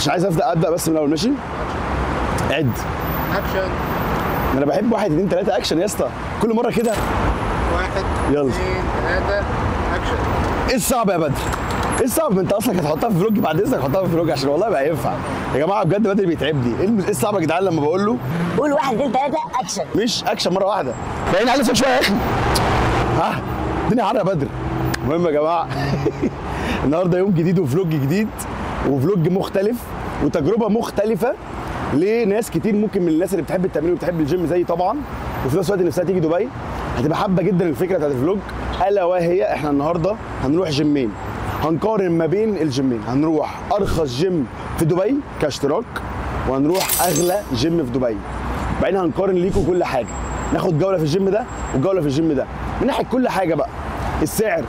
عشان عايز ابدا بس من الاول. ماشي عد اكشن. انا بحب 1 2 3 اكشن يا اسطى، كل مره كده. 1 يلا 2 3 اكشن. ايه الصعب يا بدر؟ ايه الصعب؟ انت اصلا هتحطها في فلوج، بعد اذنك حطها في فلوج عشان والله بقى ينفع يا جماعه بجد. بدر بيتعبني. ايه الصعب يا جدعان لما بقول له قول 1 2 3 اكشن؟ مش اكشن مره واحده، باين على نفسك شويه يا اخي. ها الدنيا حر يا بدر. المهم يا جماعه النهارده يوم جديد وفلوج جديد وفلوج مختلف وتجربه مختلفه لناس كتير، ممكن من الناس اللي بتحب التمرين وبتحب الجيم زي طبعا، وفي نفس الوقت نفسها تيجي دبي. هتبقى حابه جدا الفكره بتاعت الفلوج، الا وهي احنا النهارده هنروح جيمين، هنقارن ما بين الجيمين. هنروح ارخص جيم في دبي كاشتراك، وهنروح اغلى جيم في دبي. بعدين هنقارن ليكم كل حاجه، ناخد جوله في الجيم ده وجوله في الجيم ده، من ناحيه كل حاجه بقى: السعر،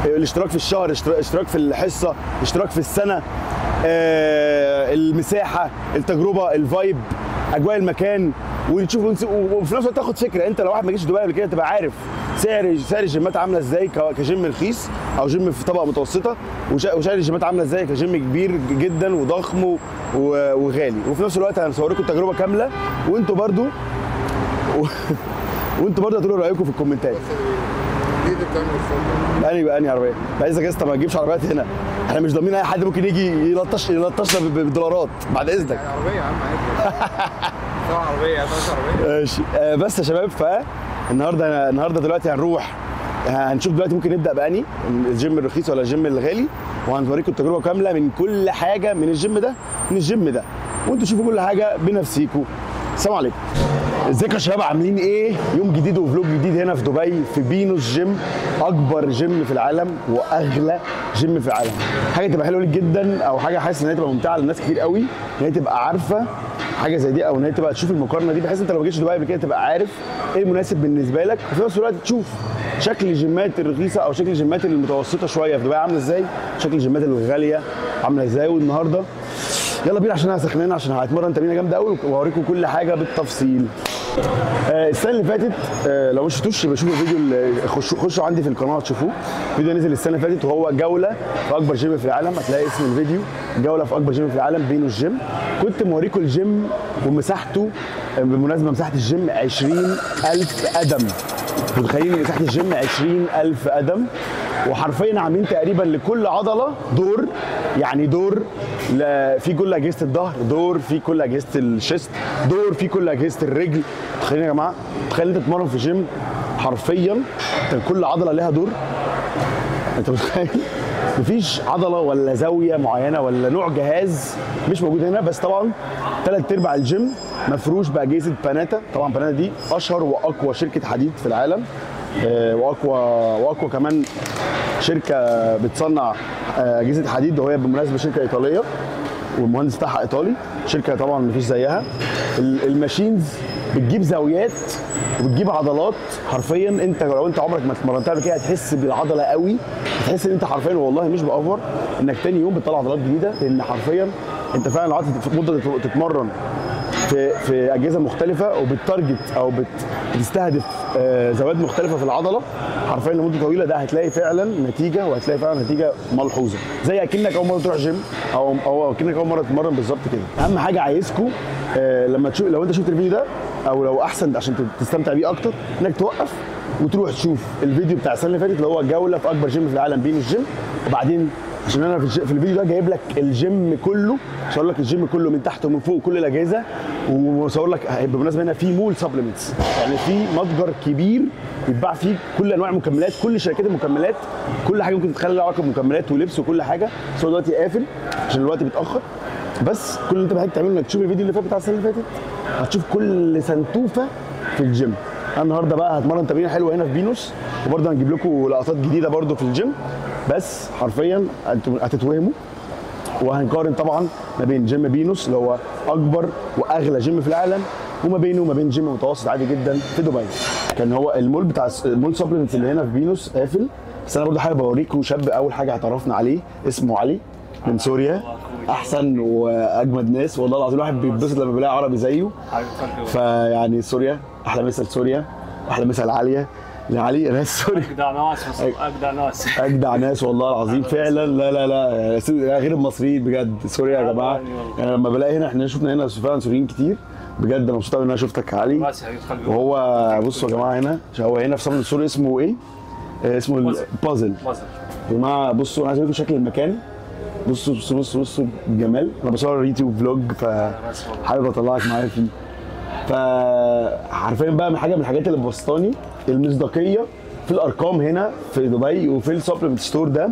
الاشتراك في الشهر، اشتراك في الحصه، اشتراك في السنه، المساحه، التجربه، الفايب، اجواء المكان، ونشوف وفي نفس الوقت تاخد فكره. انت لو واحد ما جيش دبي قبل كده تبقى عارف سعر الجيمات عامله ازاي كجيم رخيص او جيم في طبقه متوسطه، وسعر الجيمات عامله ازاي كجيم كبير جدا وضخم وغالي. وفي نفس الوقت هنصور لكم التجربه كامله، وانتوا برضو وانتوا برضو هتقولوا رايكم في الكومنتات. دي بتعمل الفوق. انهي عربيه؟ عايزك يا اسطى ما تجيبش عربيات هنا، احنا مش ضامنين اي حد ممكن يجي يلطشنا بالدولارات بعد اذنك. عربيه يا عم عادي. طبعا عربيه، عربيه. ماشي. بس يا شباب، النهارده دلوقتي هنشوف دلوقتي ممكن نبدا باني الجيم الرخيص ولا الجيم الغالي، وهنوريكم التجربه كامله من كل حاجه، من الجيم ده من الجيم ده، وانتوا شوفوا كل حاجه بنفسيكم. السلام عليكم. ازيكم يا شباب، عاملين ايه؟ يوم جديد وفلوج جديد هنا في دبي في بينوس جيم، اكبر جيم في العالم واغلى جيم في العالم. حاجه تبقى حلوه ليك جدا، او حاجه حاسس ان هي تبقى ممتعه لناس كتير قوي، ان هي تبقى عارفه حاجه زي دي، او ان هي تبقى تشوف المقارنه دي، بحيث انت لو ما جيتش دبي قبل كده تبقى عارف ايه المناسب بالنسبه لك، وفي نفس الوقت تشوف شكل الجيمات الرخيصه او شكل الجيمات المتوسطه شويه في دبي عامله ازاي، شكل الجيمات الغاليه عامله ازاي. والنهارده يلا بينا عشان انا سخنان، عشان هتمرن تمرينه جامده قوي واوريكم كل حاجه بالتفصيل. السنه اللي فاتت لو ما شفتوش يبقى شوفوا الفيديو، خشوا عندي في القناه تشوفوه. فيديو نزل السنه اللي فاتت وهو جوله في اكبر جيم في العالم، هتلاقي اسم الفيديو جوله في اكبر جيم في العالم بينوس جيم. كنت موريكم الجيم ومساحته، بالمناسبه مساحه الجيم 20,000 قدم. متخيلين مساحه الجيم 20,000 قدم، وحرفيا عاملين تقريبا لكل عضله دور، يعني دور في كل اجهزه الظهر، دور في كل اجهزه الشيست، دور في كل اجهزه الرجل. تخيلوا يا جماعه، تخيل انت تتمرن في جيم حرفيا انت كل عضله لها دور. انت متخيل؟ مفيش عضله ولا زاويه معينه ولا نوع جهاز مش موجود هنا. بس طبعا 3/4 الجيم مفروش باجهزه باناتا. طبعا باناتا دي اشهر واقوى شركه حديد في العالم، واقوى كمان شركه بتصنع اجهزه حديد، وهي بالمناسبه شركه ايطاليه والمهندس بتاعها ايطالي. شركه طبعا مفيش زيها. الماشينز بتجيب زاويات وبتجيب عضلات، حرفيا انت لو انت عمرك ما اتمرنتها قبل كده هتحس بالعضله قوي، هتحس ان انت حرفيا والله مش باوفر انك تاني يوم بتطلع عضلات جديده، لان حرفيا انت فعلا قعدت مده تتمرن في اجهزه مختلفه وبتارجت او بتستهدف زوايا مختلفه في العضله حرفيا لمده طويله. ده هتلاقي فعلا نتيجه، وهتلاقي فعلا نتيجه ملحوظه، زي اكنك اول مره تروح جيم او اكنك اول مره تتمرن بالظبط كده. اهم حاجه عايزكم لما تشوف، لو انت شفت الفيديو ده او لو احسن عشان تستمتع بيه اكتر، انك توقف وتروح تشوف الفيديو بتاع السنه اللي فاتت اللي هو جوله في اكبر جيم في العالم بينوس جيم. وبعدين عشان انا في الفيديو ده جايب لك الجيم كله، صور لك الجيم كله من تحت ومن فوق كل الاجهزه، وصور لك بالمناسبه هنا في مول سبلمنتس، يعني في متجر كبير بيتباع فيه كل انواع المكملات، كل شركات المكملات، كل حاجه ممكن تتخيل لها علاقه بمكملات ولبس وكل حاجه. بس هو دلوقتي قافل عشان الوقت بيتاخر. بس كل اللي انت محتاج تعمله انك تشوف الفيديو اللي فات بتاع السنه اللي فاتت، هتشوف كل سنتوفه في الجيم. انا النهارده بقى هتمرن تمرين حلوه هنا في بينوس، وبرده هنجيب لكم لقطات جديده برده في الجيم. بس حرفيا انتوا هتتوهموا، وهنقارن طبعا ما بين جيم بينوس اللي هو اكبر واغلى جيم في العالم، وما بينه وما بين جيم متوسط عادي جدا في دبي. كان هو المول بتاع المول سبلمنتس اللي هنا في بينوس قافل. بس انا برضه حابب اوريكم شاب اول حاجه اعترفنا عليه، اسمه علي من سوريا، احسن واجمد ناس والله العظيم. الواحد بيتبسط لما بيلاقي عربي زيه. فيعني سوريا احلى مثل، سوريا احلى مثل عاليه. لعلي ناس سوري. اجدع ناس اجدع ناس اجدع ناس والله العظيم فعلا. لا لا لا غير المصريين بجد. سوري يا جماعه، يعني لما بلاقي هنا احنا شفنا هنا فعلا سوريين كتير بجد. انا مبسوط قوي ان انا شفتك يا علي. وهو بصوا يا جماعه هنا، هو هنا في صمت السوري اسمه ايه؟ اسمه البازل يا جماعه. بصوا انا عايز اوريكم شكل المكان. بصوا بصوا بصوا بصوا الجمال. انا بصور يوتيوب فلوج فحابب اطلعك معايا فيه. فحرفيا بقى من حاجه من الحاجات اللي بسطاني المصداقيه في الارقام هنا في دبي وفي السبلمنت ستور ده.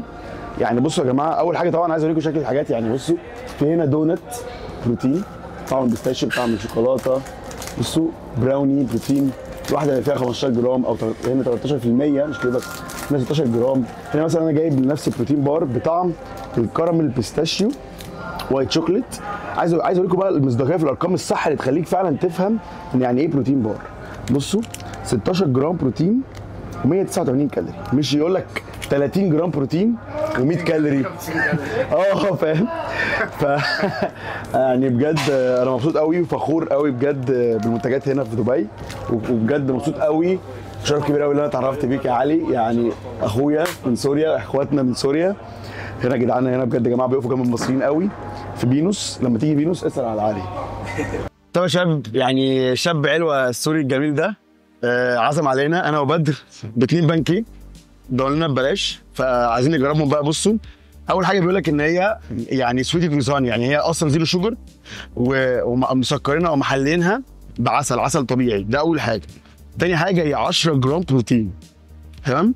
يعني بصوا يا جماعه، اول حاجه طبعا عايز اوريكم شكل الحاجات. يعني بصوا في هنا دونت بروتين طعم بيستاشيو طعم الشوكولاته. بصوا براوني بروتين الواحده اللي فيها 15 جرام او هنا 13% مش كده بس، هنا 16 جرام. هنا مثلا انا جايب نفس البروتين بار بطعم الكراميل بيستاشيو وايت شوكليت. عايز اوريكم بقى المصداقيه في الارقام الصح اللي تخليك فعلا تفهم ان يعني ايه بروتين بار. بصوا 16 جرام بروتين و189 كالوري، مش يقول لك 30 جرام بروتين و100 كالوري. فاهم. يعني بجد انا مبسوط قوي وفخور قوي بجد بالمنتجات هنا في دبي. وبجد مبسوط قوي، شرف كبير قوي ان انا اتعرفت بيك يا علي. يعني اخويا من سوريا، اخواتنا من سوريا هنا جدعاننا هنا بجد يا جماعه، بيقفوا جنب المصريين قوي في فينوس. لما تيجي فينوس اسال على علي. طب يا شباب، يعني شاب علوة السوري الجميل ده عزم علينا انا وبدر ب2 بانكيك دول لنا ببلاش، فعايزين نجربهم بقى. بصوا اول حاجه بيقول لك ان هي يعني سويتي كروسان، يعني هي اصلا زيرو شوجر ومسكرينها ومحلينها عسل طبيعي. ده اول حاجه. تاني حاجه هي 10 جرام بروتين، تمام،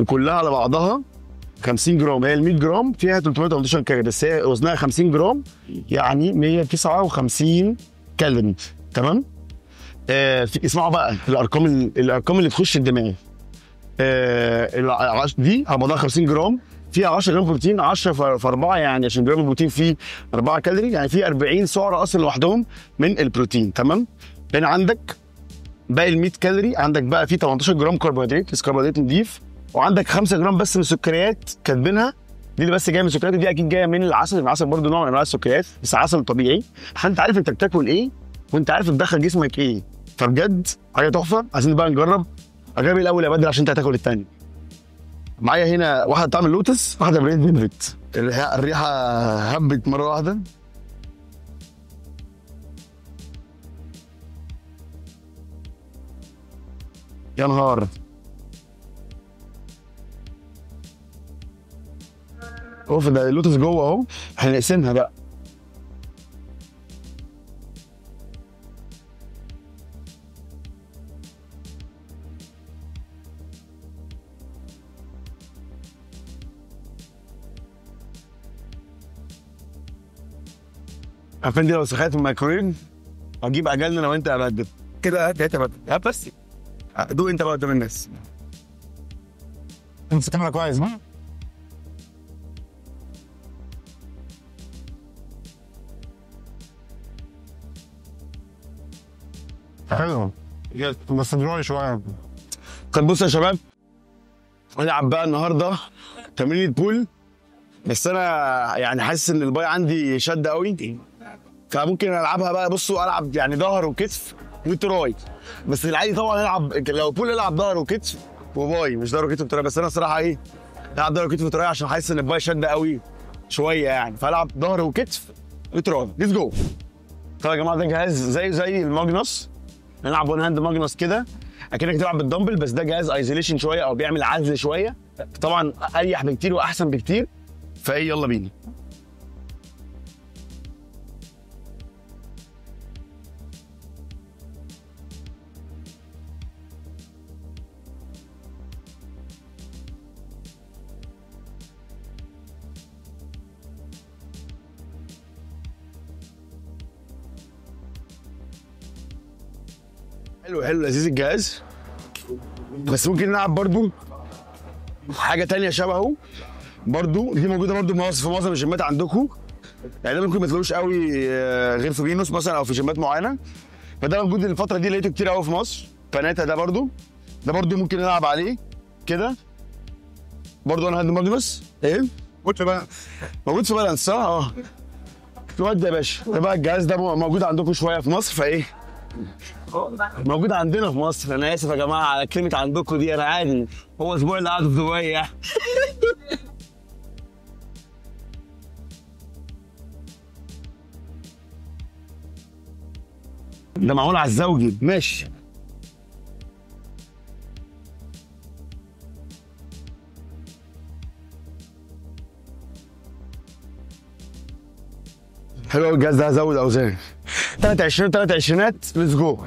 كلها على بعضها 50 جرام. هي ال 100 جرام فيها 318 كالوري، بس هي وزنها 50 جرام يعني 159 كالوري، تمام. اسمعوا بقى الارقام اللي تخش الدماغ. دي على بعضها 50 جرام فيها 10 جرام بروتين، 10 في 4 يعني عشان جرام البروتين فيه 4 كالوري، يعني فيه 40 سعره اصلا لوحدهم من البروتين، تمام. هنا عندك باقي ال 100 كالوري، عندك بقى فيه 18 جرام كربوهيدرات، بس كربوهيدرات نضيف، وعندك 5 جرام بس من السكريات كاتبينها. دي اللي بس جايه من السكريات، ودي اكيد جايه من العسل. العسل برضه نوع من انواع السكريات بس عسل طبيعي، عشان انت عارف انت بتاكل ايه وانت عارف تدخل جسمك ايه. فبجد حاجه تحفه. عايزين بقى نجرب. اجرب الاول يا بدر عشان انت هتاكل الثاني. معايا هنا واحده طعم اللوتس، واحده بريد فيلفت. الريحه هبت مره واحده. يا نهار. اوف، ده اللوتس جوه اهو. احنا نقسمها بقى. عارفين دي لو سخنت في الميكرويف هجيب اجلنا انا وانت يا بدر كده. هات يا بدر، بس دوق انت بقى قدام الناس. انت الكاميرا كويس ها؟ حلو بس دروي شويه. طب بصوا يا شباب، هنلعب بقى النهارده تمرينة بول، بس انا يعني حاسس ان الباي عندي شد قوي، فممكن العبها بقى. بصوا العب يعني ظهر وكتف وتراي، بس العادي طبعا العب لو بول العب ظهر وكتف وباي، مش ظهر وكتف وتراي. بس انا الصراحه ايه، العب ظهر وكتف وتراي عشان حاسس ان الباي شد قوي شويه يعني، فالعب ظهر وكتف وتراي. ليتس جو. طب يا جماعه ده جهاز زي الماجنوس، نلعب وان هاند ماجنوس كده اكنك تلعب بالدمبل، بس ده جهاز ايزوليشن شويه او بيعمل عزل شويه، طبعا اريح بكتير واحسن بكتير. فايه يلا بينا. حلو لذيذ الجهاز، بس ممكن نلعب برضو حاجه تانية شبهه برضو. دي موجوده برضو في معظم الجيمات عندكم، يعني ده ممكن ما تلاقوش قوي غير في فينوس مثلا او في جيمات معينه، فده موجود الفتره دي لقيته كتير قوي في مصر. بناتا ده برضو ممكن نلعب عليه كده برضو. انا هاند ماجنوس ايه موجود في بالانس صح؟ ودي يا باشا. ده بقى الجهاز ده موجود عندكم شويه في مصر، فايه موجود عندنا في مصر. انا اسف يا جماعه على كلمه عندكم دي، انا عادي، هو اسبوع اللي قعدوا في دبي يعني. ده معمول على الزوجي، ماشي. حلو قوي الجهاز ده، هزود اوزان. 23 3 عشرينات، ليتس جو.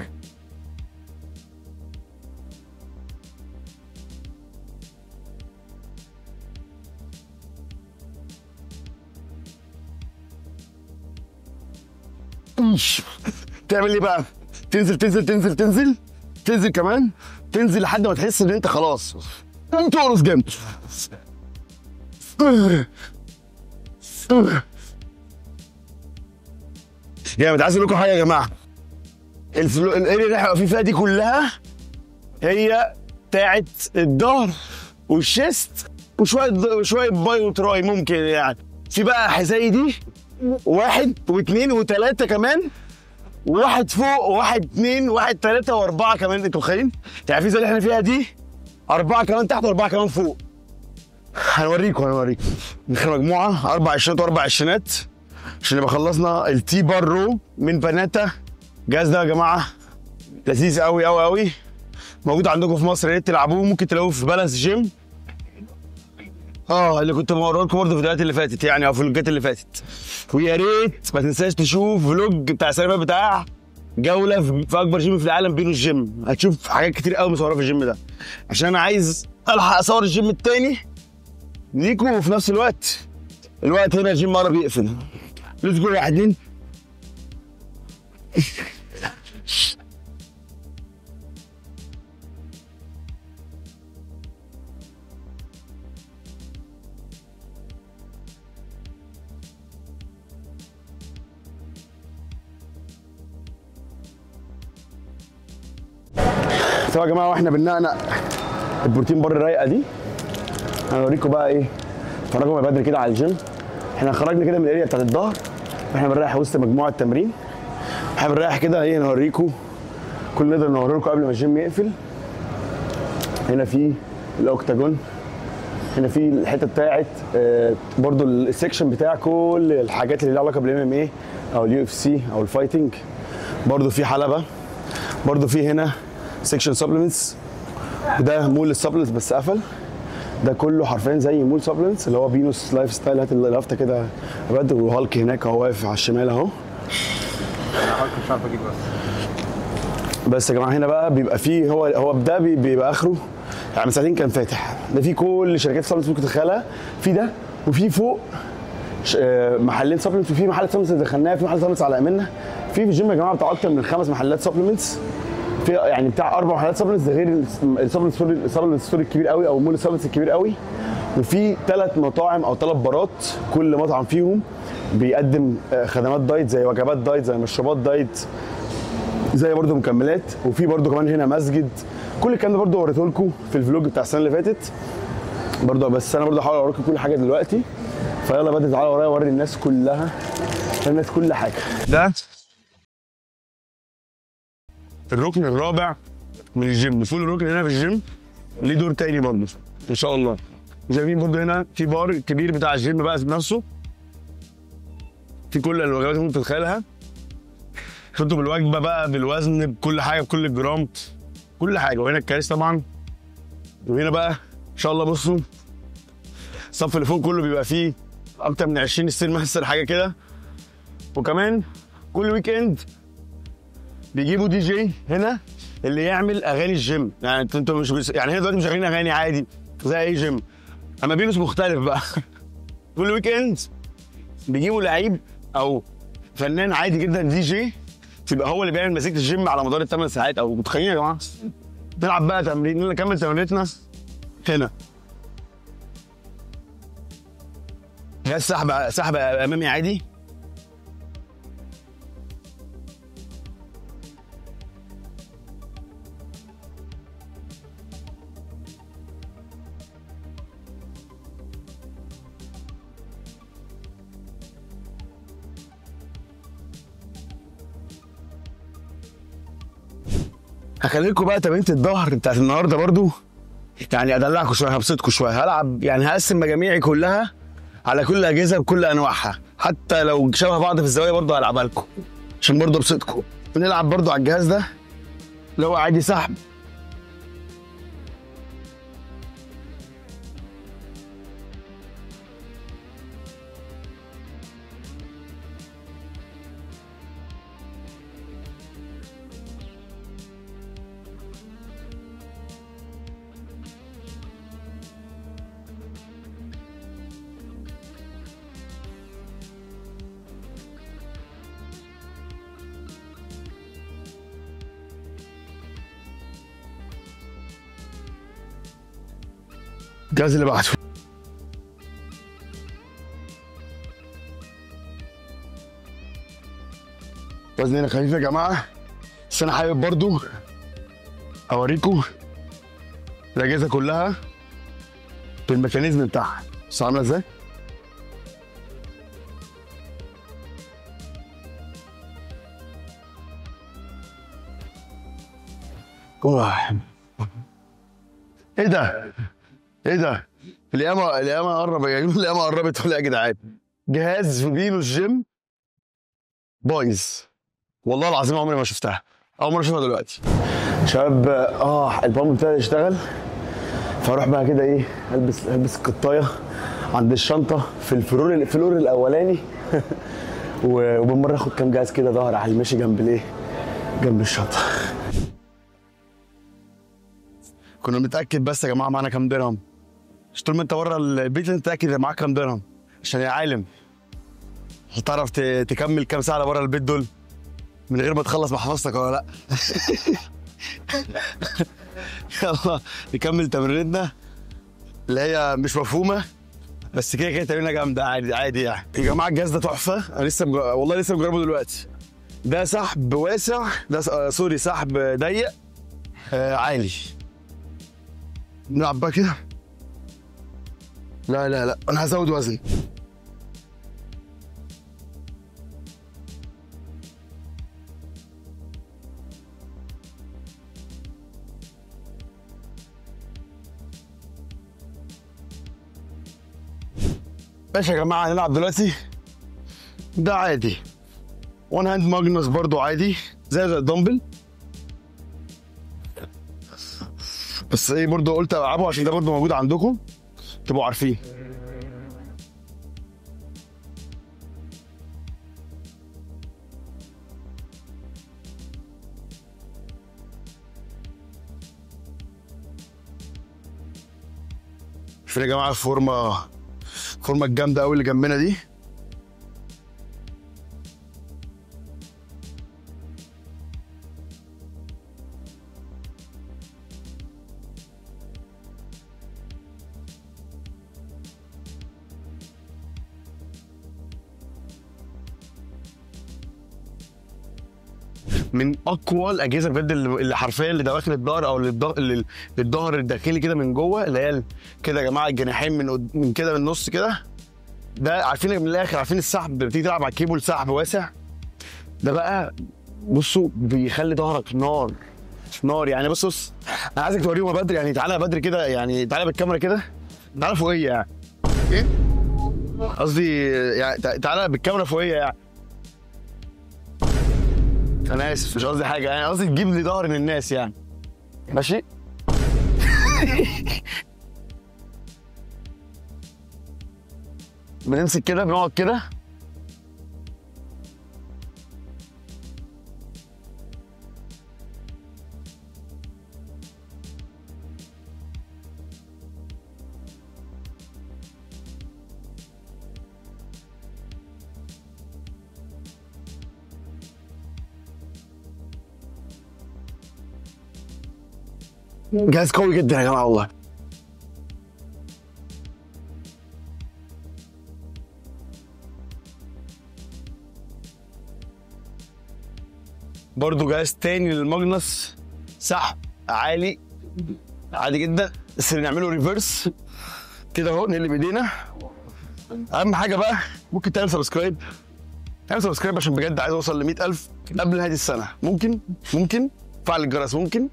تعمل ايه بقى؟ تنزل تنزل تنزل تنزل تنزل كمان، تنزل لحد ما تحس ان انت خلاص تقرص جامد. جامد. عايز اقول لكم حاجه يا جماعه، الاريا اللي احنا واقفين فيها دي كلها هي بتاعت الظهر والشيست وشويه باي وتراي ممكن يعني. في بقى حذاي دي 1 و2 و3 كمان، وواحد فوق وواحد 2 وواحد 3 و4 كمان. انتوا متخيلين؟ يعني في زي اللي احنا فيها دي 4 كمان تحت و4 كمان فوق. هنوريكم دخلنا مجموعه 4 عشرينات و4 عشرينات عشان نبقى خلصنا التي بار رو من بناتا. الجهاز ده يا جماعه لذيذ قوي قوي قوي، موجود عندكم في مصر، يا ريت تلعبوه. ممكن تلاقوه في بالانس جيم، اللي كنت بوريه لكم برضه في الفيديوهات اللي فاتت يعني، او في الفلوجات اللي فاتت. ويا ريت ما تنساش تشوف فلوج بتاع سلمى بتاع جوله في اكبر جيم في العالم بينو الجيم. هتشوف حاجات كتير قوي مصوره في الجيم ده، عشان انا عايز الحق اصور الجيم التاني ليكم، وفي نفس الوقت هنا الجيم مره بيقفل. ليتس جو يا حدين. طب يا جماعه، واحنا بننقنق البروتين بار الرايقه دي، هنوريكم بقى ايه. اتفرجوا من بدري كده على الجيم. احنا خرجنا كده من الاريا بتاعت الظهر، واحنا بنريح وسط مجموعه تمرين. احنا بنريح كده ايه، نوريكم كل اللي نقدر نوريه لكم قبل ما الجيم يقفل. هنا في الاوكتاجون، هنا في الحته بتاعت برضو السكشن بتاع كل الحاجات اللي ليها علاقه بالام ام اي او اليو اف سي او الفايتنج. برضو في حلبه، برضو في هنا سكشن سبلمنتس، وده مول السبلمنتس بس قفل. ده كله حرفيا زي مول سبلمنتس اللي هو بينوس لايف ستايل. هات اللافته كده بجد. وهالك هناك اهو واقف على الشمال اهو. انا هالك مش عارف اجيب بس يا جماعه هنا بقى بيبقى فيه هو ده بيبقى اخره يعني من ساعتين كان فاتح. ده فيه كل شركات سبلمنتس ممكن تتخيلها، في ده وفي فوق محلين سبلمنتس، وفي محل سبلمنتس دخلناه، في محل سبلمنتس على يمنا. في الجيم يا جماعه بتاع اكتر من 5 محلات سبلمنتس، في يعني بتاع 4 محلات سبلمنتس، ده غير السبلمنتس ستوري الكبير قوي او مول السبلمنتس الكبير قوي. وفي 3 مطاعم او 3 بارات، كل مطعم فيهم بيقدم خدمات دايت زي وجبات دايت، زي مشروبات دايت، زي برضو مكملات. وفي برضو كمان هنا مسجد. كل الكلام ده برضو وريته لكم في الفلوج بتاع السنه اللي فاتت برضو، بس انا برضو هحاول اوريكم كل حاجه دلوقتي. فيلا بدري تعالوا ورايا اوري الناس كلها، الناس كل حاجه. ده الركن الرابع من الجيم. المفروض الركن هنا في الجيم ليه دور تاني برضه ان شاء الله. شايفين برضه هنا في بار كبير بتاع الجيم بقى نفسه، في كل الوجبات اللي ممكن تتخيلها. شفتوا بالوجبه بقى، بالوزن، بكل حاجه، بكل الجرام، كل حاجه. وهنا الكراسي طبعا. وهنا بقى ان شاء الله بصوا الصف اللي فوق كله بيبقى فيه اكتر من 20 ستير ماستر حاجه كده. وكمان كل ويك اند بيجيبوا دي جي هنا اللي يعمل اغاني الجيم. يعني انتوا مش يعني هنا دلوقتي مش شغالين اغاني عادي زي اي جيم، اما بينوس مختلف بقى. كل ويك اند بيجيبوا لعيب او فنان عادي جدا دي جي، تبقى هو اللي بيعمل مزيكة الجيم على مدار ال8 ساعات. او متخيلين يا جماعه؟ نلعب بقى تمرين، نكمل تمرينتنا هنا. هي سحب امامي عادي. هخلي لكم بقى تمرينة الظهر بتاعت النهارده برضو، يعني ادلعكم شويه، هبسطكم شويه، هلعب يعني هقسم مجاميعي كلها على كل الاجهزه بكل انواعها، حتى لو شبه بعض في الزوايا برضو هلعبها لكم عشان برضو ابسطكم. بنلعب برضو على الجهاز ده اللي هو عادي سحب، الجهاز اللي بعده وزننا خفيف يا جماعه، بس انا حابب برضو اوريكم الاجهزه كلها بالميكانيزم بتاعها، بصوا عامله ازاي. ايه ده؟ ايه ده؟ القيامه قرب يا جماعه، القيامه قربت ولا يا جدعان؟ جهاز في فينو الجيم بايظ، والله العظيم عمري ما شفتها، اول مره اشوفها دلوقتي. شباب البامب ابتدى يشتغل، فاروح بقى كده ايه، البس القطايه عند الشنطه في الفلور الاولاني وبالمره اخد كام جهاز كده ظهر على المشي جنب الايه، جنب الشنطه. كنا بنتاكد بس يا جماعه معانا كام درهم، مش طول ما انت بره البيت لازم تتاكد معاك كام درهم، عشان يا عالم هتعرف تكمل كام ساعه بره البيت دول من غير ما تخلص محفظتك ولا لا. يلا نكمل تمرينتنا اللي هي مش مفهومه، بس كده كده تمرينه جامده عادي عادي يعني. يا جماعه الجهاز ده تحفه، انا والله لسه مجربه دلوقتي. ده سحب واسع، ده سوري سحب ضيق عالي. نلعب بقى كده. لا لا لا انا هزود وزن. ماشي يا جماعه هنلعب دلوقتي. ده عادي، وان هاند ماجنوس برضو عادي زي الدمبل، بس ايه برضو قلت العبه عشان ده برضو موجود عندكم تبقوا عارفين. فين يا جماعه الفورمه الجامده قوي اللي جنبنا دي؟ من اقوى الاجهزه بجد اللي حرفيا اللي دواخل الظهر او للظهر الداخلي كده من جوه، اللي هي كده يا جماعه الجناحين من كده من النص كده. ده عارفين من الاخر، عارفين السحب بتيجي تلعب على الكيبل سحب واسع، ده بقى بصوا بيخلي ظهرك نار يعني. بص انا عايزك توريهم بدري يعني، تعالى بدري كده يعني، تعالى بالكاميرا كده، تعالى فوقيه يعني. ايه قصدي يعني تعالى بالكاميرا فوقيه يعني. انا اسف مش قصدي حاجه يعني، قصدي تجيب لي ظهر للناس يعني. ماشي. بنمسك كده، بنقعد كده، جهاز قوي جدا يا جماعه والله. برضه جهاز تاني للماجنس، سحب عالي عادي جدا، بس نعمله ريفرس كده اهو، نقلب ايدينا. اهم حاجه بقى ممكن تعمل سبسكرايب عشان بجد عايز اوصل ل 100,000 قبل نهايه السنه. ممكن فعل الجرس ممكن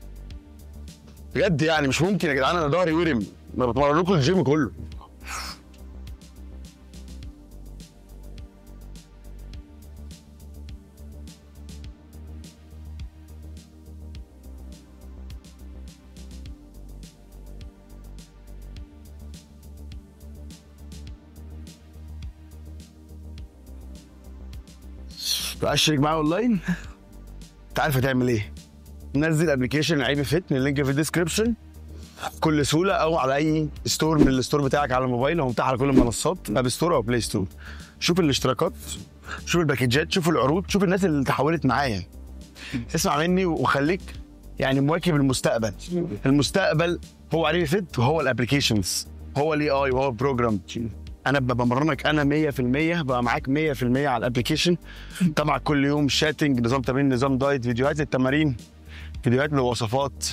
بجد يعني مش ممكن يا جدعان، انا ضهري ورم، انا بتمرن لكم الجيم كله. اشترك معايا اونلاين. انت عارف هتعمل ايه؟ نزل ابلكيشن عيبي فيت من اللينك في الديسكربشن بكل سهوله، او على اي ستور من الستور بتاعك على الموبايل، هو متاح على كل المنصات، اب ستور او بلاي ستور. شوف الاشتراكات، شوف الباكجات، شوف العروض، شوف الناس اللي تحولت معايا. اسمع مني وخليك يعني مواكب المستقبل. المستقبل هو عيبي فيت وهو الابلكيشنز، هو الاي اي وهو البروجرام. انا بمرنك انا 100%، بقى معاك 100% على الابلكيشن. طبعا كل يوم شاتنج، نظام تمرين، نظام دايت، فيديوهات للتمارين، فيديوهات للوصفات.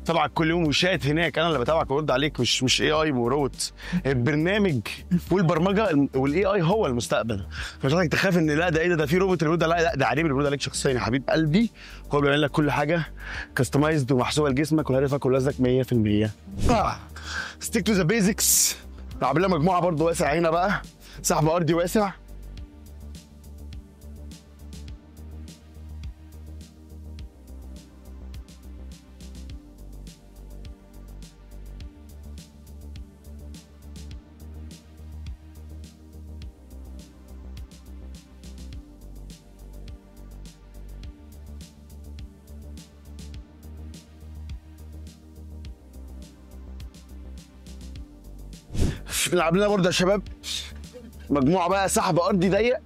طبعا كل يوم وشات هناك، انا اللي بتابعك وارد عليك، مش اي اي وروبوت. البرنامج والبرمجه والاي اي هو المستقبل. مش عايزك تخاف ان لا ده ايه ده في روبوت اللي بيرد، لا ده عريب اللي بيرد عليك شخصيا يا حبيب قلبي. هو بيعمل لك كل حاجه كاستمايزد ومحسوبه لجسمك ولهدفك ولازمك 100%. ستيك تو ذا بيزكس. لعب لنا مجموعه برضه واسع هنا بقى، سحب ارضي واسع. نلعب لنا برضه يا شباب مجموعه بقى سحب ارضي ضيق.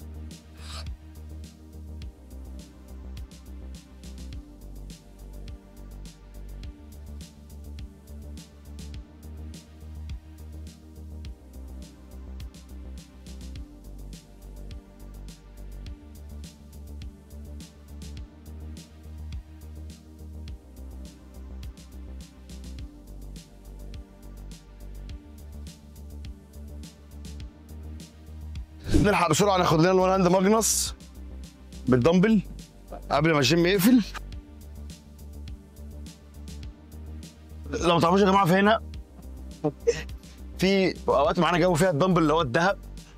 نلحق بسرعه ناخد لنا الوان هاند ماجنس بالدمبل قبل ما الجيم يقفل. لو ما تعرفوش يا جماعه، في هنا في اوقات معانا جابوا فيها الدمبل اللي هو الذهب،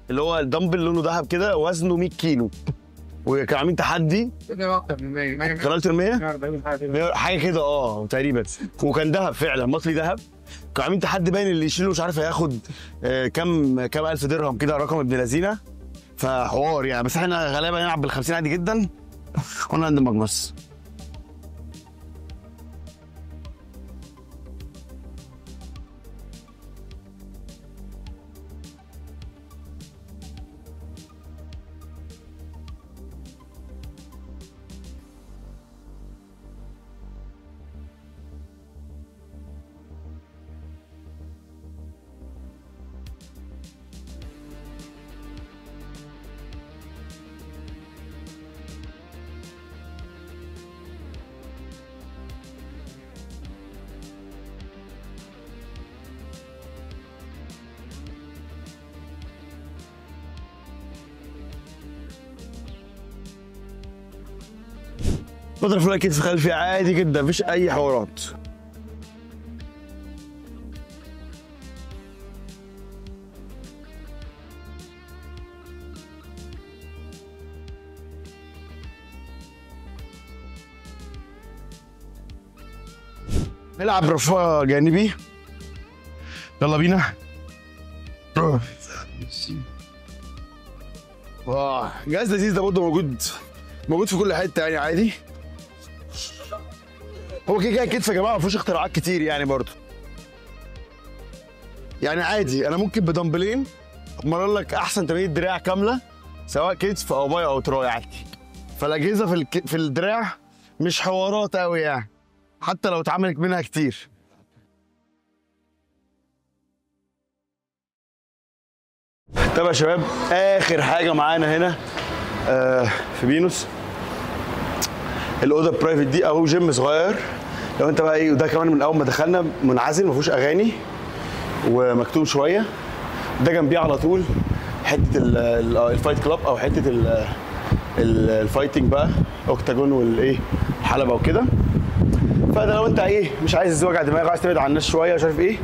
اللي هو الدمبل لونه ذهب كده، وزنه 100 كيلو، وكانوا عاملين تحدي. اكتر من 100 قناه ال 100 حاجه كده تقريبا، وكان ذهب فعلا مصري ذهب. كانوا عاملين تحدي باين اللي يشيله مش عارف هياخد كام الف درهم كده، رقم ابن لذينه. فحوار يعني، بس احنا غالبا نلعب بال50 عادي جدا. وانا عند مجمس بضرب فلاي كتف خلفي عادي جدا، مفيش اي حوارات. نلعب رفع جانبي، يلا بينا. جهاز لذيذ ده برضه موجود في كل حته يعني عادي. هو كده كتف يا جماعه، ما فيهوش اختراعات كتير يعني برضه. يعني عادي انا ممكن بدمبلين اتمرن لك احسن تمرين دراع كامله، سواء كتف او باي او تراي عادي. فالاجهزه في الدراع مش حوارات قوي يعني، حتى لو اتعملت منها كتير. طب يا شباب، اخر حاجه معانا هنا في بينوس الاوضه البرايفت دي، او جيم صغير. لو انت بقى ايه، وده كمان من اول ما دخلنا منعزل، ما فيهوش اغاني ومكتوم شويه. ده جنبيه على طول حته الفايت كلاب، او حته الفايتنج بقى، اوكتاجون والايه حلبه وكده. فده لو انت ايه مش عايز وجع دماغ، عايز تبعد عن الناس شويه مش عارف ايه،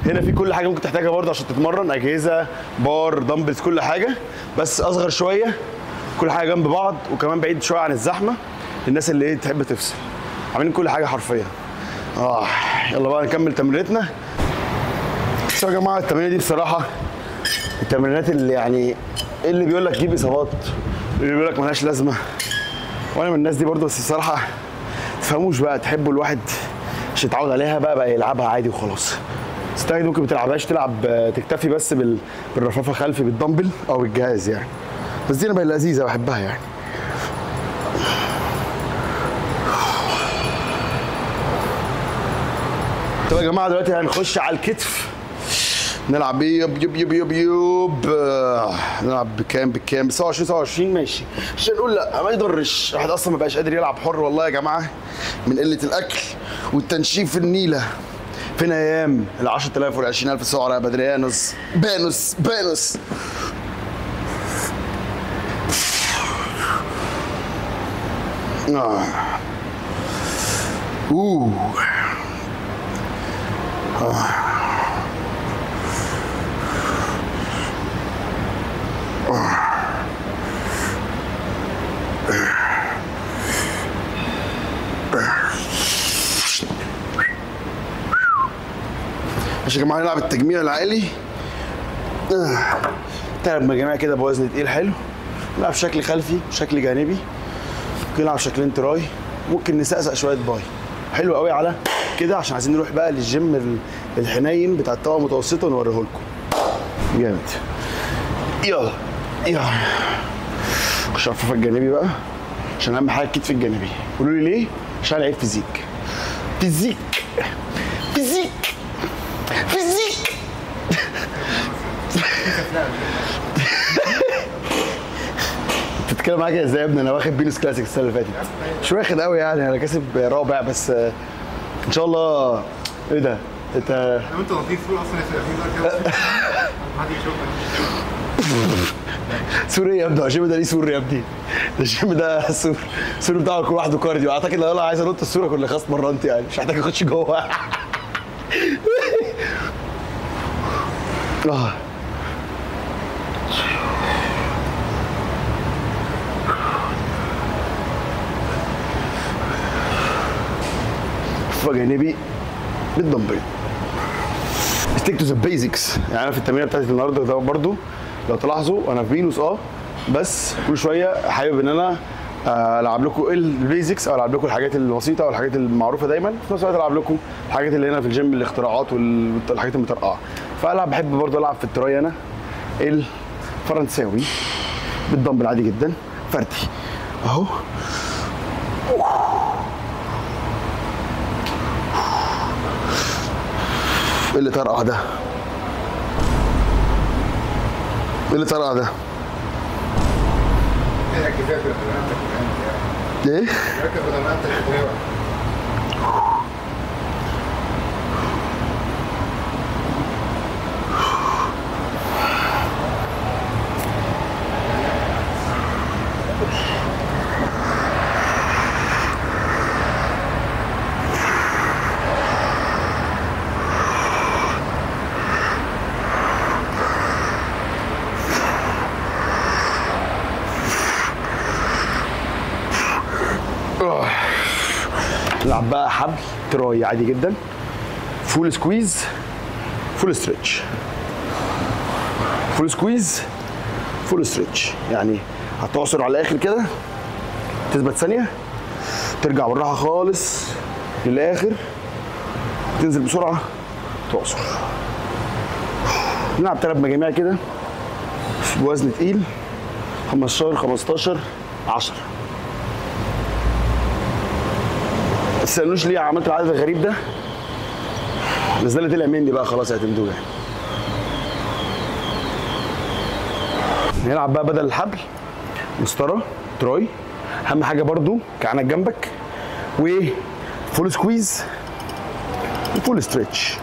هنا في كل حاجه ممكن تحتاجها برضه عشان تتمرن، اجهزه، بار، دمبلز، كل حاجه، بس اصغر شويه، كل حاجه جنب بعض، وكمان بعيد شويه عن الزحمه للناس اللي ايه تحب تفصل. عاملين كل حاجه حرفيا. يلا بقى نكمل تمرينتنا. بصوا يا جماعه التمرينه دي بصراحه التمرينات اللي يعني اللي بيقول لك جيب اصابات، اللي بيقول لك ملهاش لازمه، وانا من الناس دي برضه، بس الصراحه تفهموش بقى، تحبوا الواحد مش يتعود عليها بقى يلعبها عادي وخلاص. بس ممكن ما تلعبهاش، تلعب تكتفي بس بالرفرفه الخلفي بالدمبل او بالجهاز يعني. بس دي انا بقى لذيذه بحبها يعني. طب يا جماعه دلوقتي هنخش على الكتف. نلعب ايه؟ يب نلعب بالكام 27 ماشي، مش هنقول لا ما يضرش، الواحد اصلا ما بقاش قادر يلعب حر والله يا جماعه من قله الاكل والتنشيف في النيله. فين ايام ال 10000 وال 20000 سعره يا بدريانوس بانوس. ماشي يا جماعه نلعب التجميع العالي. 3 مجاميع كده بوزن تقيل حلو. نلعب شكل خلفي وشكل جانبي، ممكن نلعب شكلين تراي، ممكن نسقسق شويه باي. حلو قوي على كده عشان عايزين نروح بقى للجيم الحنين بتاع الطاقه المتوسطه ونوريه لكم. جامد. يلا خش على الرفرف الجانبي بقى عشان اهم حاجه الكتف الجانبي. قولوا لي ليه؟ عشان لعيب فيزيك. بتتكلم معاك ازاي يا ابني؟ انا واخد بينوس كلاسيك السنه اللي فاتت. مش واخد قوي يعني، انا كاسب رابع بس ان شاء الله. ايه ده؟ انت لطيف تقول اصلا في حد يشوفك. سوري يا ابني، الجيم ده ليه سور يا ابني؟ الجيم ده السور بتاعه كل واحده كارديو. اعتقد لو انا عايز انط السوره كنا خلاص مرنت يعني، مش محتاج اخش جوه. جانبي بالدمبل. ستيك تو ذا بيزكس. يعني انا في التمرينه بتاعتي النهارده ده برضو لو تلاحظوا انا في بينوس بس كل شويه حابب ان انا العب لكم البيزكس او العب لكم الحاجات البسيطه والحاجات المعروفه دايما، في نفس الوقت العب لكم الحاجات اللي هنا في الجيم، الاختراعات والحاجات المترقعه. بحب برضو العب في التراي انا الفرنساوي بالدمبل عادي جدا، فردي اهو. ايه اللي طرقع ده؟ ايه؟ نلعب بقى حبل تراي عادي جدا، فول سكويز فول ستريتش، فول سكويز فول ستريتش. يعني هتعصر على الاخر كده، تثبت ثانيه، ترجع بالراحه خالص للاخر، تنزل بسرعه، تعصر. نلعب 3 مجاميع كده بوزن تقيل، 15 10. ما تسالونيش ليه عملت العدد الغريب ده، بس ده اللي طلع مني بقى خلاص، اعتمدوه يعني. نلعب بقى بدل الحبل مسطره تراي، اهم حاجه برضو كعنك جنبك، وفول سكويز وفول ستريتش.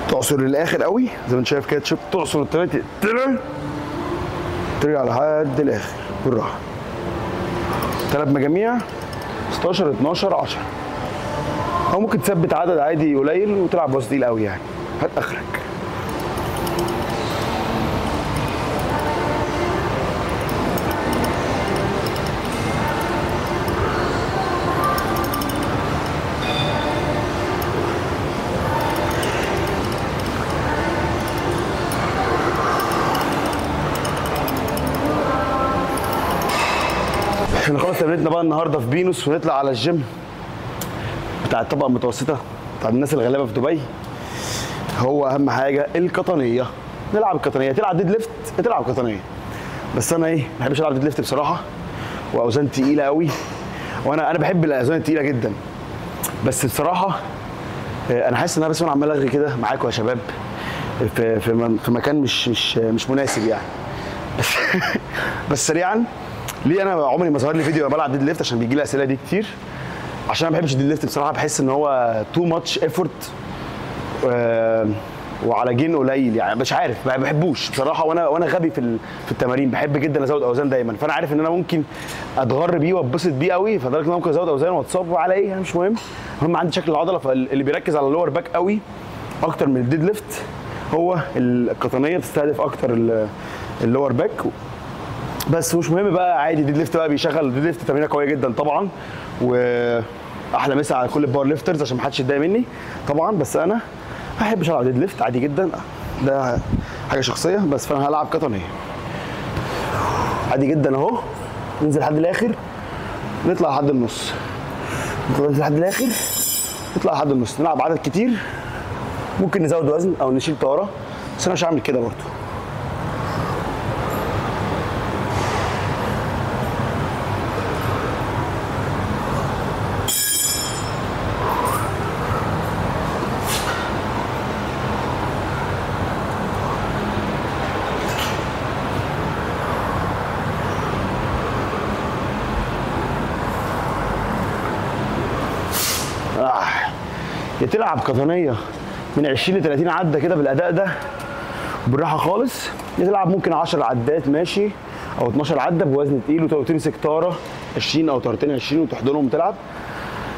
تعصر للاخر قوي زي ما انت شايف كده، تعصر التلاته ترجع لحد الاخر بالراحه. 3 مجاميع 16 12 10. او ممكن تثبت عدد عادي قليل وتلعب بوزن تقيل قوي يعني، هات اخرك. نخلص تمرينتنا بقى النهارده في بينوس ونطلع على الجيم بتاع الطبقه المتوسطه بتاع الناس الغلابه في دبي. هو اهم حاجه القطنيه، نلعب القطنيه، تلعب ديد ليفت تلعب قطنيه. بس انا ما بحبش العب ديد ليفت بصراحه، واوزان تقيله قوي، وانا بحب الاوزان التقيله جدا. بس بصراحه انا حاسس ان انا بس انا عمال اغري كده معاكم يا شباب في مكان مش مناسب يعني. بس سريعا، ليه انا عمري ما ظهر لي فيديو بلعب ديد ليفت؟ عشان بيجي لي الاسئله دي كتير. عشان ما بحبش الديد ليفت بصراحه، بحس ان هو تو ماتش ايفورت وعلى جين قليل يعني، مش عارف ما بحبوش بصراحه. وانا غبي في التمارين، بحب جدا ازود اوزان دايما، فانا عارف ان انا ممكن اتغر بيه واتبسط بيه قوي، فلدرجه ان انا ممكن ازود اوزان واتصاب على ايه يعني، مش مهم. المهم عندي شكل العضله، فاللي بيركز على اللور باك قوي اكتر من الديد ليفت هو القطنيه، بتستهدف اكتر اللور باك بس. مش مهم بقى، عادي ديد ليفت بقى بيشغل. ديد ليفت تمرينه قويه جدا طبعا، واحلى مسا على كل الباور ليفترز عشان ما حدش يتضايق مني طبعا. بس انا ما بحبش العب ديد ليفت، عادي جدا، ده حاجه شخصيه. بس فانا هلعب قطنيه عادي جدا اهو. ننزل لحد الاخر، نطلع لحد النص، ننزل لحد الاخر، نطلع لحد النص. نلعب عدد كتير، ممكن نزود وزن او نشيل طاره، بس انا مش هعمل كده برضه. يا تلعب قطنيه من 20 ل 30 عده كده بالاداء ده بالراحه خالص، يا تلعب ممكن 10 عدات ماشي او 12 عده بوزن تقيل وتمسك طاره 20 او طارتين 20 وتحضنهم وتلعب.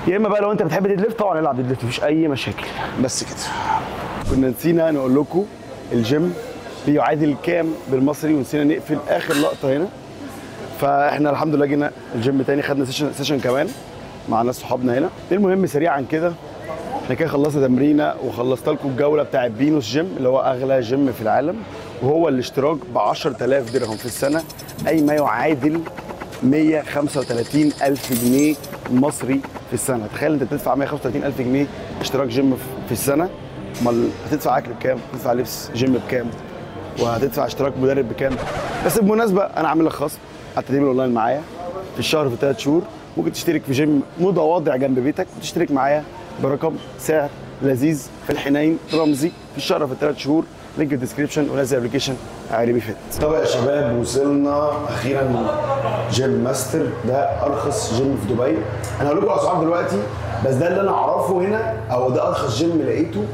يا اما بقى لو انت بتحب ديد ليفت طبعا العب ديد ليفت، مفيش اي مشاكل. بس كده. كنا نسينا نقول لكم الجيم بيعادل كام بالمصري، ونسينا نقفل اخر لقطه هنا. فاحنا الحمد لله جينا الجيم تاني، خدنا سيشن كمان مع ناس صحابنا هنا. المهم سريعا كده، احنا كده خلصنا تمرينه وخلصت لكم الجوله بتاع بينوس جيم اللي هو اغلى جيم في العالم، وهو الاشتراك ب 10000 درهم في السنه، اي ما يعادل 135,000 جنيه مصري في السنه. تخيل انت بتدفع 135,000 جنيه اشتراك جيم في السنه، امال هتدفع اكل بكام؟ هتدفع لبس جيم بكام؟ وهتدفع اشتراك مدرب بكام؟ بس بالمناسبه انا عامل لك خصم على التدريب الاونلاين معايا في الشهر، في 3 شهور. ممكن تشترك في جيم متواضع جنب بيتك وتشترك معايا برقم سعر لذيذ في الحنين رمزي في الشهر في 3 شهور. لينك الديسكربشن ونزل ابلكيشن عربي فيت. طب يا شباب وصلنا اخيرا جيم ماستر، ده ارخص جيم في دبي. انا هقول لكم الاسعار دلوقتي، بس ده اللي انا اعرفه هنا، او ده ارخص جيم لقيته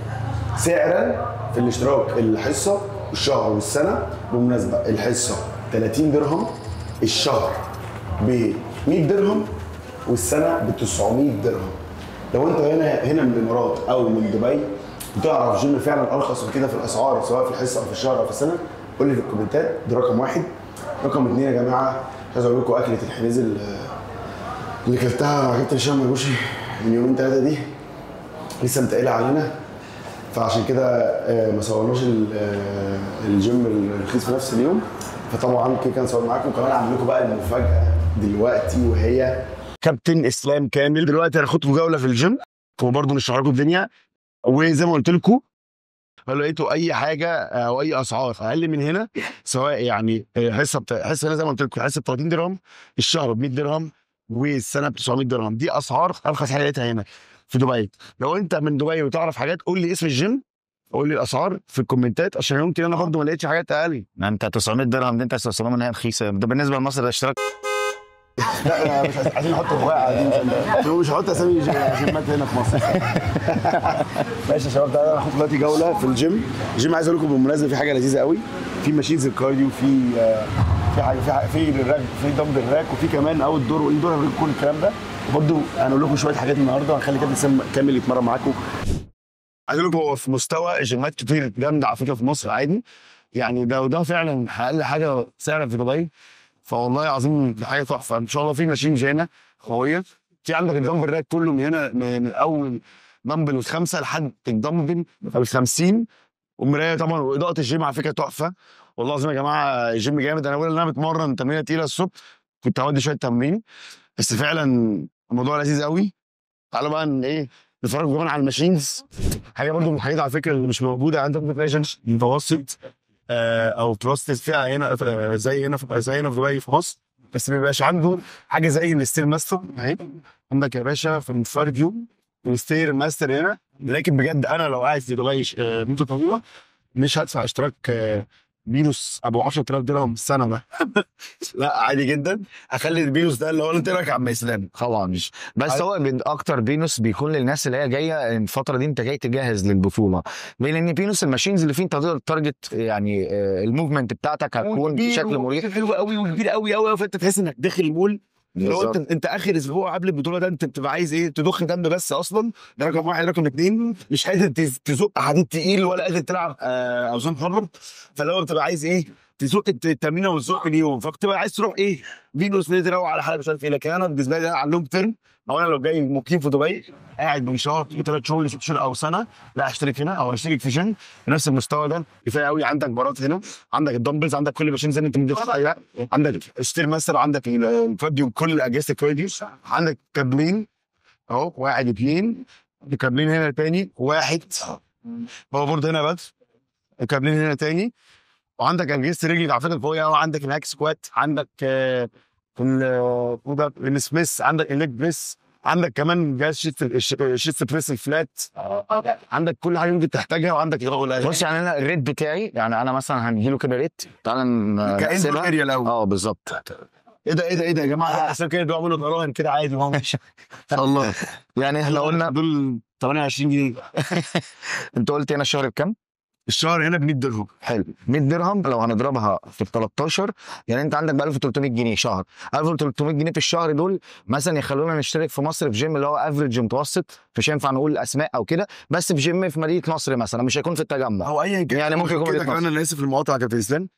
سعرا في الاشتراك الحصه الشهر والسنه. بالمناسبه الحصه 30 درهم، الشهر ب 100 درهم، والسنه ب 900 درهم. لو انت هنا من الامارات او من دبي وتعرف جيم فعلا ارخص من كده في الاسعار، سواء في الحصه او في الشهر او في السنه، قول لي في الكومنتات. ده رقم واحد. رقم اثنين يا جماعه، مش عايز اقول لكم اكله الحنيز اللي كلتها مع كابتن هشام مربوشي من يومين 3 دي لسه متقله علينا، فعشان كده ما صورناش الجيم الرخيص في نفس اليوم، فطبعا كده كان صور معاكم. وكمان عامل لكم بقى المفاجاه دلوقتي، وهي كابتن اسلام كامل دلوقتي هناخدكم جوله في الجيم وبرضه نشرح لكم الدنيا. وزي ما قلت لكم لو لقيتوا اي حاجه او اي اسعار اقل من هنا، سواء يعني حصه هنا زي ما قلت لكم، حصه ب 30 درهم، الشهر ب 100 درهم، والسنه ب 900 درهم، دي اسعار ارخص حاجه لقيتها هنا في دبي. لو انت من دبي وتعرف حاجات قول لي اسم الجيم، قول لي الاسعار في الكومنتات، عشان يمكن انا برضه ما لقيتش حاجات اقل. ما انت 900 درهم دي انت استخدمها ان هي رخيصه، ده بالنسبه لمصر الاشتراك. لا مش عايزين نحط الواقعه دي، مش هحط اسامي جيمات هنا في مصر. ماشي يا شباب، تعالى ناخد دلوقتي جوله في الجيم. الجيم عايز اقول لكم بالمناسبه في حاجه لذيذه قوي، في ماشينز الكارديو، في حاجه في الراك، في دمبل الراك، وفي كمان اوت دور وان دور، هوريكم كل الكلام ده. برضه هنقول لكم شويه حاجات النهارده، هنخلي كابتن سام كامل يتمرن معاكم. عايز اقول لكم هو في مستوى جيمات كتير جامده على فكره في مصر عادي، يعني ده فعلا اقل حاجه سعرا في دبي، فوالله العظيم دي حاجه تحفه. ان شاء الله في ماشين هنا قويه، في عندك الدمبل راك كله من هنا، من اول دمبل ال5 لحد الدمبل ال50، ومرايه طبعا، واضاءه الجيم على فكره تحفه. والله العظيم يا جماعه الجيم جامد. انا بقول ان انا بتمرن تمرينه تقيله الصبح، كنت هودي شويه تمرين، بس فعلا الموضوع لذيذ قوي. تعالوا بقى ايه نتفرج كمان على الماشينز. حاجه برضو من الحاجات على فكره اللي مش موجوده عندك في فيجنز متوسط او تراستد فيها هنا، زي هنا في دبي في مصر، بس ما بيبقاش عنده حاجه زي الستير ماستر اهي. عندك يا باشا في الفرد فيو الستير ماستر هنا، لكن بجد انا لو قاعد في دبي مده طويله مش هدفع اشتراك بينوس ابو 10000 درهم السنه ده. لا عادي جدا، هخلي البينوس ده اللي هو انت رايك عم اسلام. طبعا مش بس هو اكتر بينوس بيكون للناس اللي هي جايه الفتره دي انت جاي تجهز للبطوله، لان بينوس الماشينز اللي فيه انت تقدر تارجت يعني الموفمنت بتاعتك هتكون بشكل مريح، حلو قوي وكبير قوي فانت تحس انك داخل المول. لو انت اخر اسبوع قبل البطوله ده انت بتبقى عايز ايه؟ تضخ دم بس اصلا، ده رقم واحد. رقم اتنين مش قادر تزق حديد تقيل ولا قادر تلعب اوزان حره، فلو بتبقى عايز ايه؟ تزق التمرينه وتزق اليوم، فبتبقى عايز تروح ايه؟ فينوس تروح على حاجه مش عارف ايه. لكن انا بالنسبه لي على اللونج تيرم، او انا لو جاي مقيم في دبي قاعد من شهر 3 شهور ل 6 شهور او سنه، لا اشترك هنا او اشترك في جيم بنفس المستوى ده كفايه قوي. عندك بارات هنا، عندك الدمبلز، عندك كل ماشين زي ما انت متخيل، عندك ستير ماستر، عندك الفاديو، كل اجهزه الكارديو، عندك كابلين اهو 1 2 كابلين هنا تاني 1 هو برضه هنا بس كابلين هنا تاني، وعندك اجهزه رجلي على فكره قويه قوي. عندك الهاك سكوات، عندك السميث، عندك الليج بريس، عندك كمان جهاز شيست بريس الفلات، عندك كل حاجه ممكن تحتاجها، وعندك بص يعني انا الريت بتاعي، يعني انا مثلا هنجيله كده ريت، تعالى كأنه اريا الاول. بالظبط. ايه ده يا جماعه، حساب كده بيعملوا ضراهن كده عادي. الله يعني احنا قلنا دول 28 جنيه. انت قلت هنا الشهر بكام؟ الشهر هنا ب 100 درهم. حلو، 100 درهم لو هنضربها في 13 يعني انت عندك ب 1300 جنيه شهر. 1300 جنيه في الشهر دول مثلا يخلونا نشترك في مصر في جيم اللي هو افريج متوسط، مش هينفع نقول اسماء او كده، بس في جيم في مدينه نصر مثلا، مش هيكون في التجمع او ايا كان، يعني ممكن يكون كده كمان. انا اسف المقاطعه يا كابتن اسلام،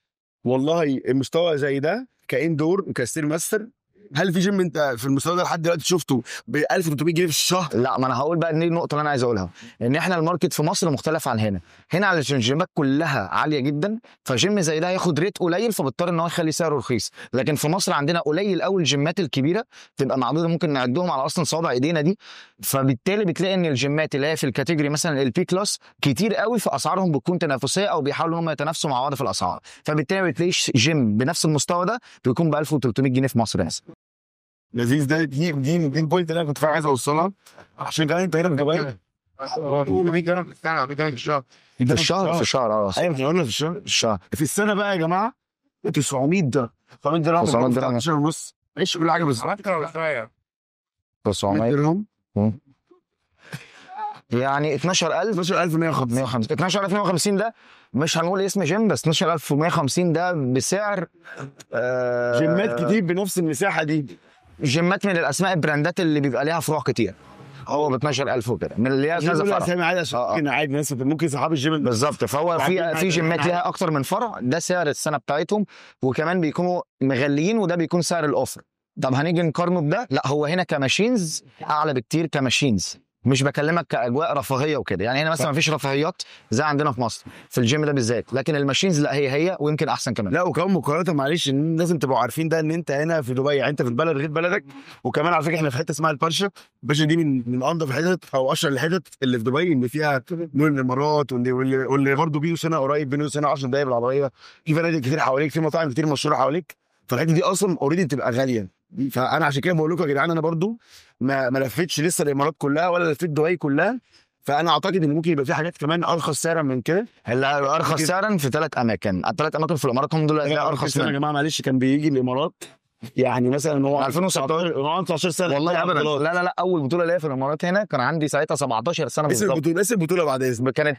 والله المستوى زي ده كاندور وكستير ماستر، هل في جيم انت في المستوى ده لحد دلوقتي شفته ب 1300 جنيه في الشهر؟ لا، ما انا هقول بقى دي النقطه اللي انا عايز اقولها، ان احنا الماركت في مصر مختلف عن هنا علشان الجيمات كلها عاليه جدا، فجيم زي ده هياخد ريت قليل فبيضطر ان هو يخلي سعره رخيص. لكن في مصر عندنا قليل قوي الجيمات الكبيره، تبقى معدوده ممكن نعدهم على اصلا صوابع ايدينا دي، فبالتالي بتلاقي ان الجيمات اللي هي في الكاتيجوري مثلا البي كلاس كتير قوي، في اسعارهم بتكون تنافسيه او بيحاولوا ان هم يتنافسوا مع بعض في الاسعار، فبالتالي ما بتلاقيش جيم بنفس المستوى ده بيكون ب 1300 جنيه في مصر مثلا. لذيذ ده. دي البوينت اللي انا كنت فعلا عايز اوصلها، عشان كده انت هنا في دبي 100 درهم في السنه، 100 درهم في الشهر. في الشهر ايوه احنا قلنا في الشهر. في السنه بقى يا جماعه 900 درهم. 900 درهم 19 ونص، معلش كل حاجه بالظبط. 900 درهم يعني 12150 12150 ده مش هنقول اسم جيم، بس 12150 ده بسعر جيمات كتير بنفس المساحه دي، جيمات من الاسماء البراندات اللي بيبقى ليها فروع كتير، هو ب 12000 وكده من اللي هي كذا فرع. اسامي عادي عشان ممكن عادي ناس ممكن صحاب الجيم بالظبط، فهو في جيمات ليها اكتر من فرع، ده سعر السنه بتاعتهم، وكمان بيكونوا مغليين، وده بيكون سعر الاوفر. طب هنيجي نقارنه بده، لا هو هنا كماشينز اعلى بكتير كماشينز، مش بكلمك كاجواء رفاهيه وكده، يعني هنا مثلا مفيش رفاهيات زي عندنا في مصر في الجيم ده بالذات، لكن الماشينز لا هي ويمكن احسن كمان. لا وكمان مقارنه معلش لازم تبقوا عارفين ده، ان انت هنا في دبي يعني انت في البلد غير بلدك، وكمان على فكره احنا في حته اسمها البرشا. البرشا دي من انضف الحتت او اشهر الحتت اللي في دبي، اللي فيها نور الامارات، واللي برضه بينوس هنا قريب، بينوس هنا 10 دقايق بالعربيه، في فنادق كتير حواليك، في مطاعم كتير مشهوره حواليك، فالحته دي اصلا اوريدي بتبقى غاليه. فانا عشان كده بقول لكم يا جدعان، انا برضو ما لفتش لسه الامارات كلها ولا لفيت دبي كلها، فانا اعتقد ان ممكن يبقى في حاجات كمان ارخص سعرا من كده. ارخص سعرا في 3 اماكن، ال3 اماكن في الامارات هم دول اللي ارخص يا جماعه معلش، كان بيجي الامارات يعني مثلا هو 2016 هو 19 سنه والله ابدا. لا اول بطوله ليا في الامارات هنا كان عندي ساعتها 17 سنه اسم بالظبط. البطوله، اسم البطوله بعد اسم كانت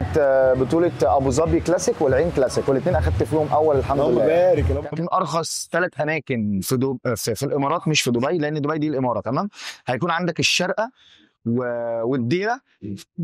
بطوله ابو ظبي كلاسيك والعين كلاسيك، والاثنين اخدت فيهم اول الحمد اللهم لله. بارك. هيكون ارخص 3 اماكن في الامارات، مش في دبي، لان دبي دي الاماره تمام. هيكون عندك الشارقه والديره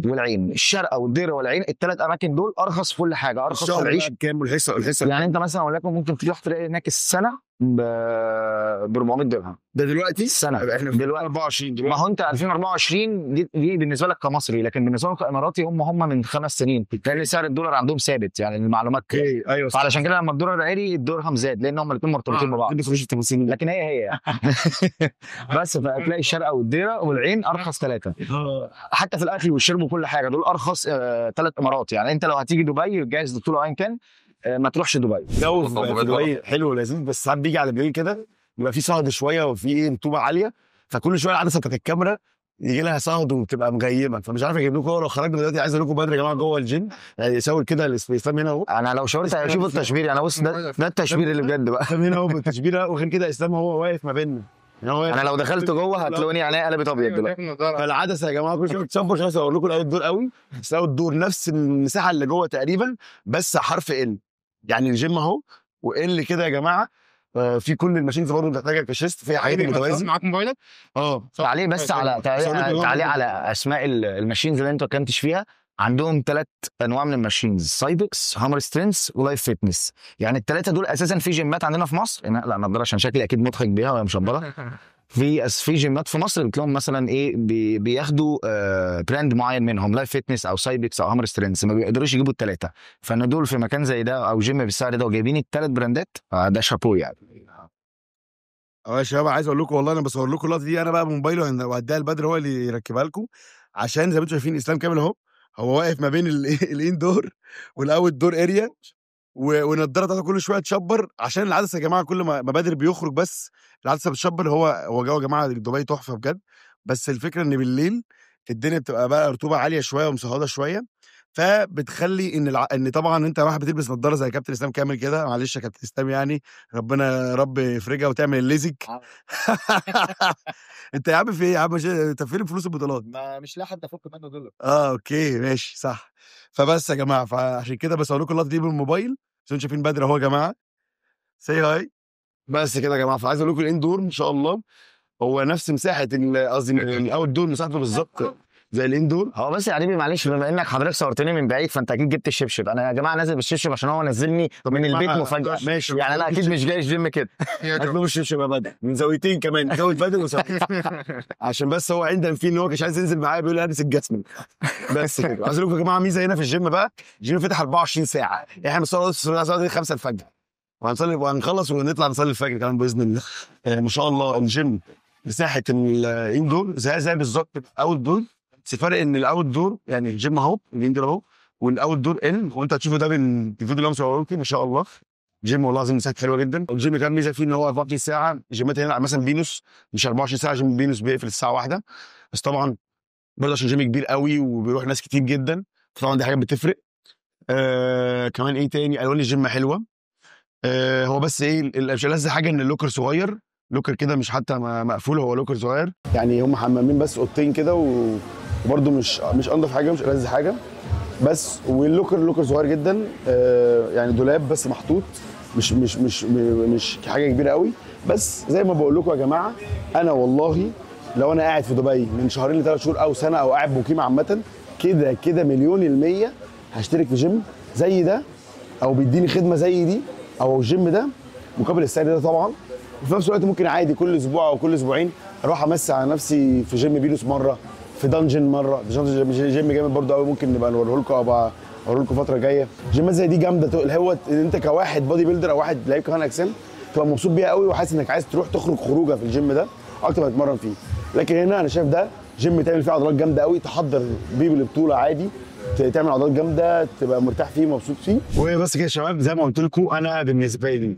والعين. الشارقه والديره والعين، الثلاث اماكن دول ارخص في كل حاجه، ارخص في العيش. كام والحصه يعني انت مثلا وليكن ممكن تروح تلاقي هناك السنه ب 400 درهم. ده دلوقتي السنه احنا في دلوقتي 24 ما دلوقتي. هو انت 2024 دي بالنسبه لك كمصري، لكن بالنسبه لك كاماراتي هم من 5 سنين، لان سعر الدولار عندهم ثابت يعني المعلومات كده. اوكي ايوه صح. فعلشان كده لما الدولار عالي الدرهم زاد، لان هم الاثنين مرتبطين ببعض. ما تخش في التفاصيل. لكن هي يعني. بس فهتلاقي الشارقه والديره والعين ارخص 3. حتى في الاكل والشرب وكل حاجه دول ارخص 3 امارات. يعني انت لو هتيجي دبي جاهز للبطوله ايا كان ما تروحش دبي. جو في دبي حلو ولذيذ، بس ساعات بيجي على بالليل كده بيبقى في صهد شويه وفي ايه رطوبه عاليه، فكل شويه العدسه بتاعت الكاميرا يجي لها صهد وبتبقى مغيمه، فمش عارف اجيب لكم. لو خرجنا دلوقتي عايز اقول لكم بدري يا جماعه جوه الجيم يعني يساوي كده الاسلام هنا اهو. انا لو شاورت هشوف التشبير يعني. بص ده التشبير اللي بجد بقى. اسلام هنا اهو بالتشبيره، وغير كده اسلام هو واقف ما بيننا. انا لو دخلت جوه هتلاقوني عينيا قلبت ابيض دلوقتي. فالعدسه يا جماعه كل شويه بتشبر. مش عايز اقول لكم الاول دور قوي، بس اول دور نفس المساحه اللي جوه تقريبا، بس حرف ال. يعني الجيم اهو وال كده يا جماعه. في كل الماشينز برضه بتحتاجها كشيست، فيها حاجات متوازنه. معاك موبايلك؟ تعليق بس على تعليق على اسماء الماشينز اللي انت ما كنتش فيها. عندهم 3 انواع من الماشينز: سايبكس، هامر سترينث، ولايف فيتنس. يعني ال3 دول اساسا في جيمات عندنا في مصر. لا نقدر عشان شكلي اكيد مضحك بيها وهي مشبره. في جيمات في مصر بتلاقيهم مثلا ايه بياخدوا براند معين منهم، لايف فيتنس او سايبكس او هامر سترينث، ما بيقدروش يجيبوا ال3. فان دول في مكان زي ده او جيم بالسعر ده وجايبين ال3 براندات، ده شابو يعني. يا شباب عايز اقول لكم والله انا بصور لكم اللقطه دي انا بقى بموبايله، وهديها لبدر هو اللي يركبها لكم، عشان زي ما انتم شايفين اسلام كامل اهو. هو واقف ما بين الان دور والاوت دور اريا، والنضاره بتاعته كل شويه تشبر عشان العدسه يا جماعه. كل ما بدر بيخرج بس العدسه بتشبر. هو جو يا جماعه دبي تحفه بجد، بس الفكره ان بالليل الدنيا بتبقى بقى رطوبه عاليه شويه ومصهده شويه، فبتخلي ان طبعا انت واحد بتلبس نضاره زي كابتن اسلام كامل كده. معلش يا كابتن اسلام يعني ربنا يا رب يفرجها وتعمل الليزك. انت يا عم في ايه يا عم؟ انت فين فلوس البطولات؟ ما مش لاقي حد افك منه دول. اوكي ماشي صح. فبس يا جماعه، فعشان كده بصور لكم اللقطه دي بالموبايل عشان شايفين بدر اهو يا جماعه. سي هاي. بس كده يا جماعه، فعايز اقول لكم الاندور ان شاء الله هو نفس مساحه قصدي الاوت دور مساحته بالظبط زي الاندور. هو بس يا حبيبي معلش، بما انك حضرتك صورتني من بعيد فانت اكيد جبت الشبشب. انا يا جماعه نازل بالشبشب عشان هو نزلني من البيت مفاجاه. ماشي يعني انا اكيد مش جاي الجيم كده. هتلاقوا الشبشب يا بدر من زاويتين كمان، زاويه بدر وزاويه عشان بس هو عندنا في ان هو مش عايز ينزل معايا، بيقول لي البس الجسم بس كده. عايز اقول لكم يا جماعه ميزه هنا في الجيم بقى، الجيم فتح 24 ساعه. احنا بنصور 5 الفجر وهنصلي وهنخلص ونطلع نصلي الفجر كمان باذن الله. ما شاء الله الجيم مساحه الاندور زي بالظبط الاوت دور، بس الفرق ان الاوت دور يعني الجيم اهو الاندور اهو والاوت دور ان، وانت هتشوفوا ده بالفيديو اللي انا مصوره لكم ما شاء الله. جيم والله العظيم مساحته حلوه جدا. الجيم كان ميزه فيه ان هو 24 ساعه. الجيمات هنا مثلا فينوس مش 24 ساعه، جيم فينوس بيقفل الساعه 1 بس. طبعا برضه عشان جيم كبير قوي وبيروح ناس كتير جدا، طبعا دي حاجه بتفرق. كمان ايه تاني، الوان الجيم حلوه. هو بس ايه مش ألذ حاجه ان اللوكر صغير، لوكر كده مش حتى مقفول، هو لوكر صغير يعني. هم حمامين بس اوضتين كده وبرده مش انضف حاجه، مش ألذ حاجه بس. واللوكر صغير جدا يعني دولاب بس محطوط، مش حاجه كبيره قوي. بس زي ما بقول لكم يا جماعه، انا والله لو انا قاعد في دبي من شهرين ل3 شهور او سنه او قاعد مقيم عامه كده مليون % هشترك في جيم زي ده، او بيديني خدمه زي دي او الجيم ده مقابل السعر ده طبعا. وفي نفس الوقت ممكن عادي كل اسبوع او كل اسبوعين اروح امسي على نفسي في جيم فينوس مره، في دانجن مره. جيم جامد برضه قوي، ممكن نبقى نوريه لكم او اوريه لكم فتره جايه. جيمات زي دي جامده، اللي هو انت كواحد بودي بيلدر او واحد لعيب كمان اجسام تبقى مبسوط بيها قوي وحاسس انك عايز تروح تخرج خروجه في الجيم ده اكتر ما تتمرن فيه. لكن هنا انا شايف ده جيم تعمل فيه عضلات جامده قوي، تحضر بيه للبطوله عادي، تعمل عضلات جامده تبقى مرتاح فيه مبسوط فيه. وبس كده يا شباب، زي ما قلت لكم انا بالنسبه لي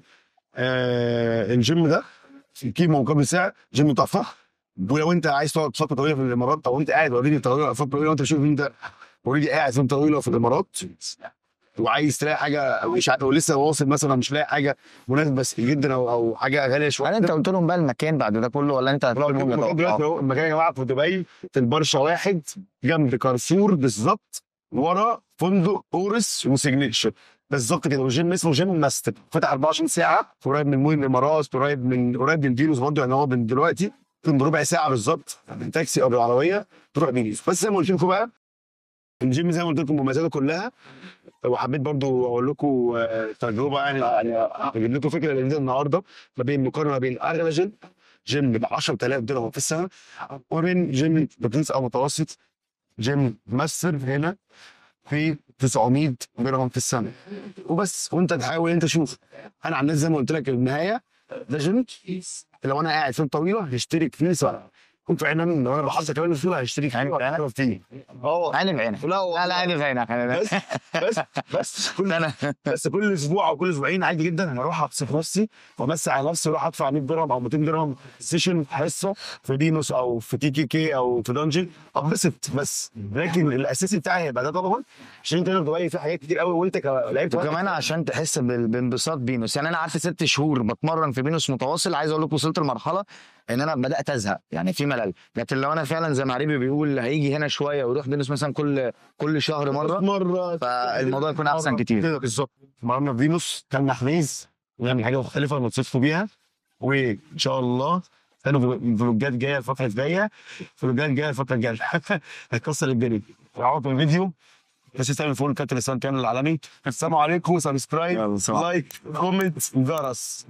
الجيم ده في قيمه مقابل سعر، جيم تحفه. ولو انت عايز تقعد فتره طويله في الامارات او انت قاعد اوريدي فتره طويله وانت بتشوف انت اوريدي قاعد فتره طويله في الامارات، وعايز تلاقي حاجه مش عارف ولسه واصل مثلا مش لاقي حاجه مناسبه جدا او حاجه غاليه شويه. هل انت قلت لهم بقى المكان بعد ده كله ولا انت هتقول لهم المكان دلوقتي اهو، المكان يا جماعه في دبي في البرشا واحد جنب كارفور بالظبط، ورا فندق اورس وسيجنتشر بالظبط كده، وجيم اسمه جيم ماستر فتح 24 ساعه، قريب من مول الامارات، قريب من فينوس برضه، يعني هو من دلوقتي بربع ساعه بالظبط من تاكسي او بالعربيه تروح فينوس. بس زي ما قلت لكم بقى الجيم زي ما قلت لكم مميزاته كلها، وحبيت برضو اقول لكم تجربه يعني اجيب لكم فكره لذيذه النهارده ما بين مقارنه ما بين اغلى جيم ب 10000 درهم في السنه وبين جيم رخيص او متوسط جيم ماستر هنا في 900 درهم في السنه وبس. وانت تحاول انت شوف. انا عن نفسي زي ما قلت لك النهايه ده جيم لو انا قاعد فتره طويله هشترك فيه سنه، كنت فعلا لو انا بحظ كمان الفلوس هشترك فيه فيه. عيني في عينك. لا عيني في عينك. بس كل اسبوع او كل اسبوعين عادي جدا انا اروح ابسط نفسي وامسي على نفسي واروح ادفع 100 درهم او 200 درهم سيشن حصه في دينوس او في كي او في دنجن اتبسط بس. لكن الاساسي بتاعي هيبقى ده طبعا عشان انت دبي في حاجات كتير قوي وانت كلاعب وكمان عشان تحس بانبساط بينوس. يعني انا قعدت 6 شهور بتمرن في بينوس متواصل، عايز اقول لكم وصلت لمرحله ان انا بدات ازهق يعني في ملل. لكن لو انا فعلا زي ما عريبي بيقول هيجي هنا شويه ويروح بينوس مثلا كل شهر مره فالموضوع يكون احسن كتير. بالظبط. مرنا في فينوس كان حميز ونعمل حاجه مختلفه نتصفوا بيها، وان شاء الله فلوجات جايه الفتره الجايه، هتكسر الدنيا. عقبال الفيديو بس تعمل فول كابتن اسلام كامل العالمي. السلام عليكم. سبسكرايب لايك كومنت جرس.